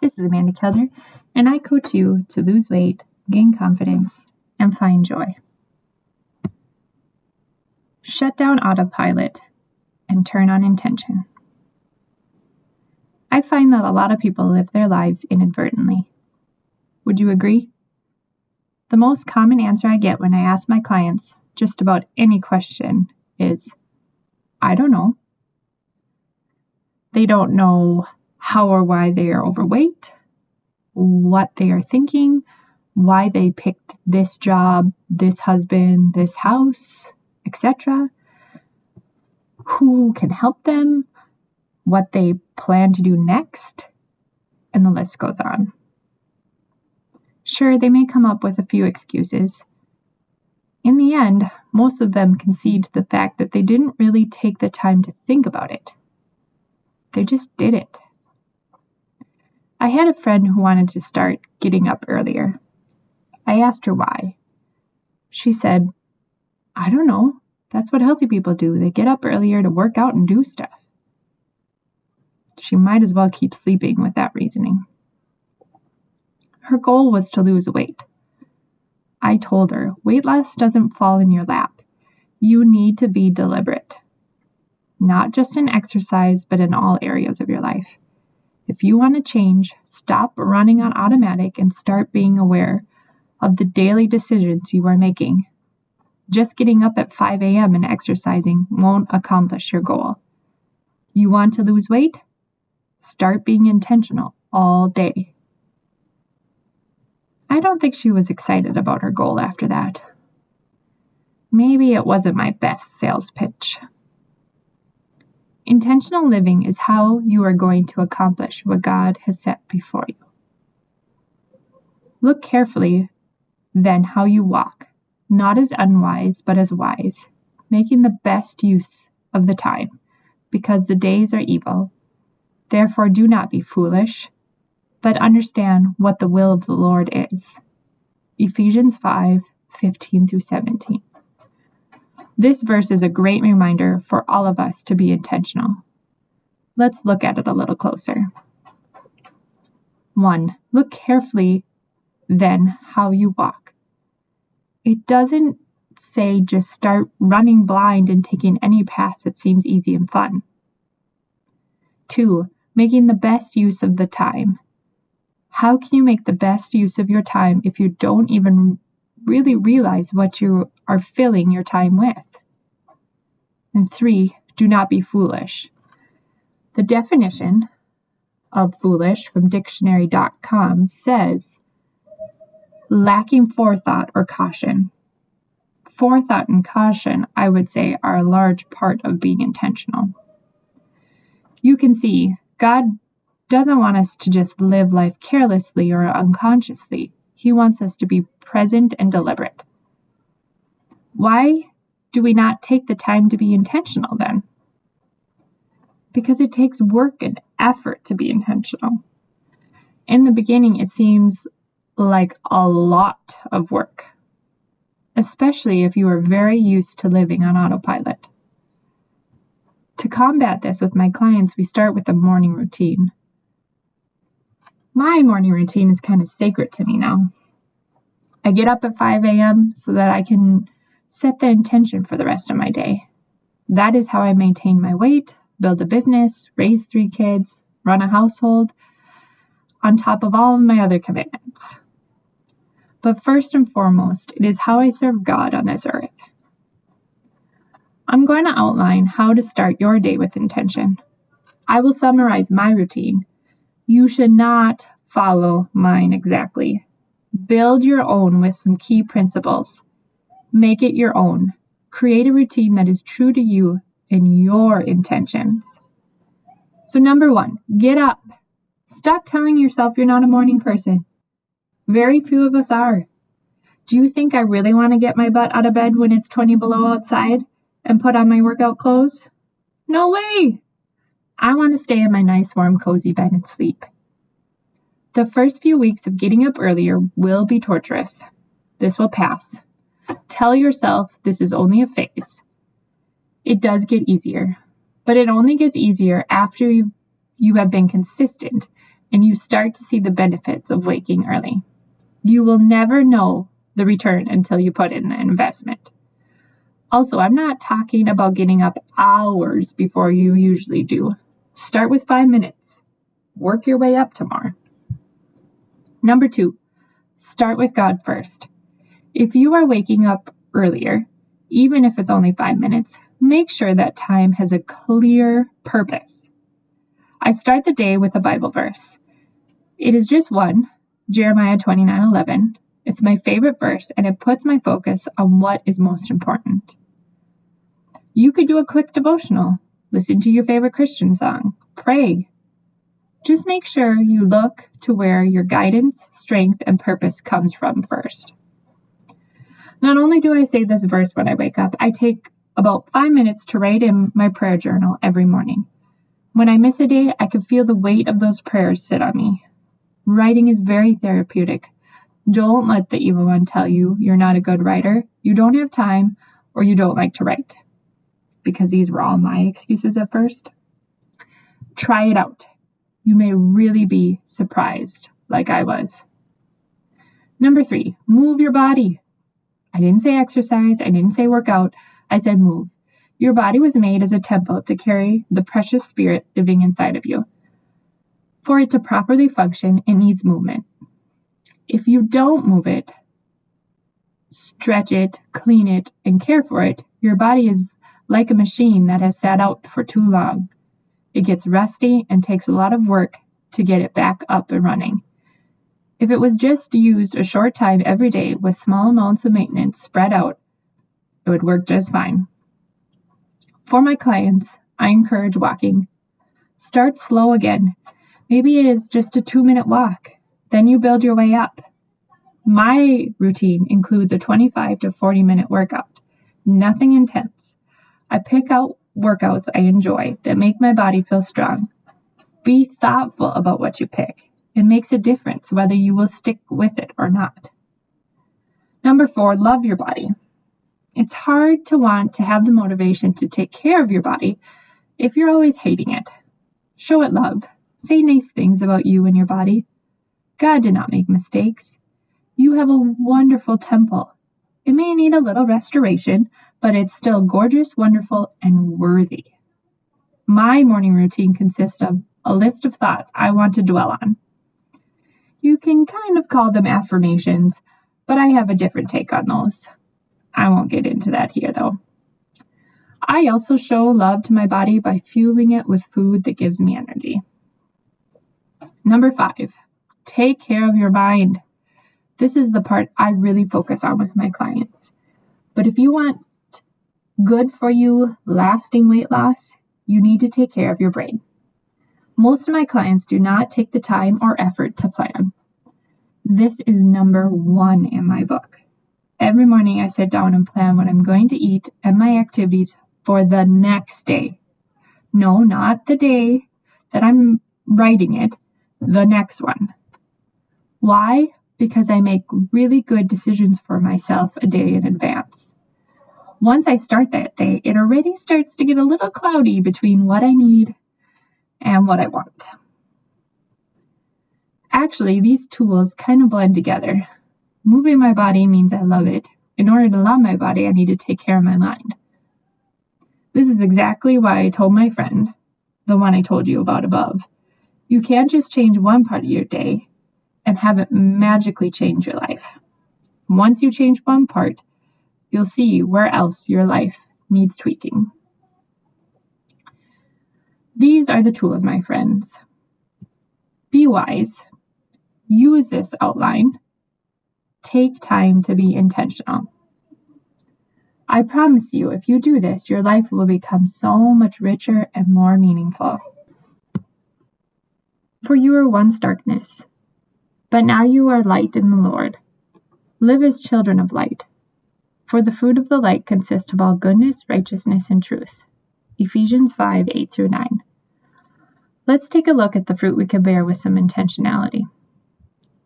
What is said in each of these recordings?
This is Amanda Kelder, and I coach you to lose weight, gain confidence, and find joy. Shut down autopilot and turn on intention. I find that a lot of people live their lives inadvertently. Would you agree? The most common answer I get when I ask my clients just about any question is, I don't know. They don't know how or why they are overweight, what they are thinking, why they picked this job, this husband, this house, etc. Who can help them, what they plan to do next, and the list goes on. Sure, they may come up with a few excuses. In the end, most of them concede to the fact that they didn't really take the time to think about it. They just did it. I had a friend who wanted to start getting up earlier. I asked her why. She said, I don't know. That's what healthy people do. They get up earlier to work out and do stuff. She might as well keep sleeping with that reasoning. Her goal was to lose weight. I told her, weight loss doesn't fall in your lap. You need to be deliberate. Not just in exercise, but in all areas of your life. If you want to change, stop running on automatic and start being aware of the daily decisions you are making. Just getting up at 5 a.m. and exercising won't accomplish your goal. You want to lose weight? Start being intentional all day. I don't think she was excited about her goal after that. Maybe it wasn't my best sales pitch. Intentional living is how you are going to accomplish what God has set before you. Look carefully, then, how you walk, not as unwise, but as wise, making the best use of the time, because the days are evil. Therefore, do not be foolish, but understand what the will of the Lord is. Ephesians 5:15-17. This verse is a great reminder for all of us to be intentional. Let's look at it a little closer. 1. Look carefully, then, how you walk. It doesn't say just start running blind and taking any path that seems easy and fun. 2. Making the best use of the time. How can you make the best use of your time if you don't even really realize what you are filling your time with? And 3, do not be foolish. The definition of foolish from dictionary.com says, lacking forethought or caution. Forethought and caution, I would say, are a large part of being intentional. You can see, God doesn't want us to just live life carelessly or unconsciously. He wants us to be present and deliberate. Why do we not take the time to be intentional then? Because it takes work and effort to be intentional. In the beginning, it seems like a lot of work, especially if you are very used to living on autopilot. To combat this with my clients, we start with a morning routine. My morning routine is kind of sacred to me now. I get up at 5 a.m. so that I can set the intention for the rest of my day. That is how I maintain my weight, build a business, raise 3 kids, run a household, on top of all of my other commitments. But first and foremost, it is how I serve God on this earth. I'm going to outline how to start your day with intention. I will summarize my routine. You should not follow mine exactly. Build your own with some key principles. Make it your own. Create a routine that is true to you and your intentions. So 1, get up. Stop telling yourself you're not a morning person. Very few of us are. Do you think I really want to get my butt out of bed when it's 20 below outside and put on my workout clothes? No way! I want to stay in my nice, warm, cozy bed and sleep. The first few weeks of getting up earlier will be torturous. This will pass. Tell yourself this is only a phase. It does get easier, but it only gets easier after you have been consistent, and you start to see the benefits of waking early. You will never know the return until you put in the investment. Also, I'm not talking about getting up hours before you usually do. Start with 5 minutes. Work your way up to more. Number 2, start with God first. If you are waking up earlier, even if it's only 5 minutes, make sure that time has a clear purpose. I start the day with a Bible verse. It is just one, Jeremiah 29:11. It's my favorite verse, and it puts my focus on what is most important. You could do a quick devotional, listen to your favorite Christian song, pray. Just make sure you look to where your guidance, strength, and purpose comes from first. Not only do I say this verse when I wake up, I take about 5 minutes to write in my prayer journal every morning. When I miss a day, I can feel the weight of those prayers sit on me. Writing is very therapeutic. Don't let the evil one tell you you're not a good writer, you don't have time, or you don't like to write. Because these were all my excuses at first. Try it out. You may really be surprised, like I was. Number 3, move your body. I didn't say exercise, I didn't say workout, I said move. Your body was made as a temple to carry the precious spirit living inside of you. For it to properly function, it needs movement. If you don't move it, stretch it, clean it, and care for it, your body is like a machine that has sat out for too long. It gets rusty and takes a lot of work to get it back up and running. If it was just used a short time every day with small amounts of maintenance spread out, it would work just fine. For my clients, I encourage walking. Start slow again. Maybe it is just a 2-minute walk. Then you build your way up. My routine includes a 25 to 40-minute workout. Nothing intense. I pick out workouts I enjoy that make my body feel strong. Be thoughtful about what you pick. It makes a difference whether you will stick with it or not. Number 4, love your body. It's hard to want to have the motivation to take care of your body if you're always hating it. Show it love. Say nice things about you and your body. God did not make mistakes. You have a wonderful temple. It may need a little restoration, but it's still gorgeous, wonderful, and worthy. My morning routine consists of a list of thoughts I want to dwell on. You can kind of call them affirmations, but I have a different take on those. I won't get into that here, though. I also show love to my body by fueling it with food that gives me energy. Number 5, take care of your mind. This is the part I really focus on with my clients. But if you want good for you, lasting weight loss, you need to take care of your brain. Most of my clients do not take the time or effort to plan. This is number 1 in my book. Every morning I sit down and plan what I'm going to eat and my activities for the next day. No, not the day that I'm writing it, the next one. Why? Because I make really good decisions for myself a day in advance. Once I start that day, it already starts to get a little cloudy between what I need and what I want. Actually, these tools kind of blend together. Moving my body means I love it. In order to love my body, I need to take care of my mind. This is exactly why I told my friend, the one I told you about above, you can't just change one part of your day and have it magically change your life. Once you change one part, you'll see where else your life needs tweaking. These are the tools, my friends. Be wise. Use this outline. Take time to be intentional. I promise you, if you do this, your life will become so much richer and more meaningful. For you were once darkness, but now you are light in the Lord. Live as children of light. For the fruit of the light consists of all goodness, righteousness, and truth. Ephesians 5:8-9. Let's take a look at the fruit we can bear with some intentionality.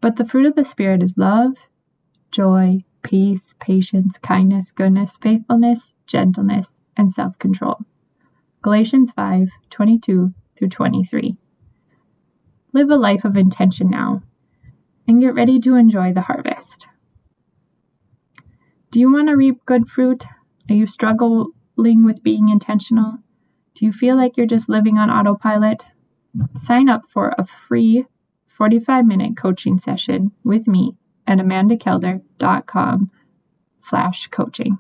But the fruit of the Spirit is love, joy, peace, patience, kindness, goodness, faithfulness, gentleness, and self-control. Galatians 5:22-23. Live a life of intention now, and get ready to enjoy the harvest. Do you want to reap good fruit? Are you struggling with being intentional? Do you feel like you're just living on autopilot? Sign up for a free 45-minute coaching session with me at amandakelder.com/coaching.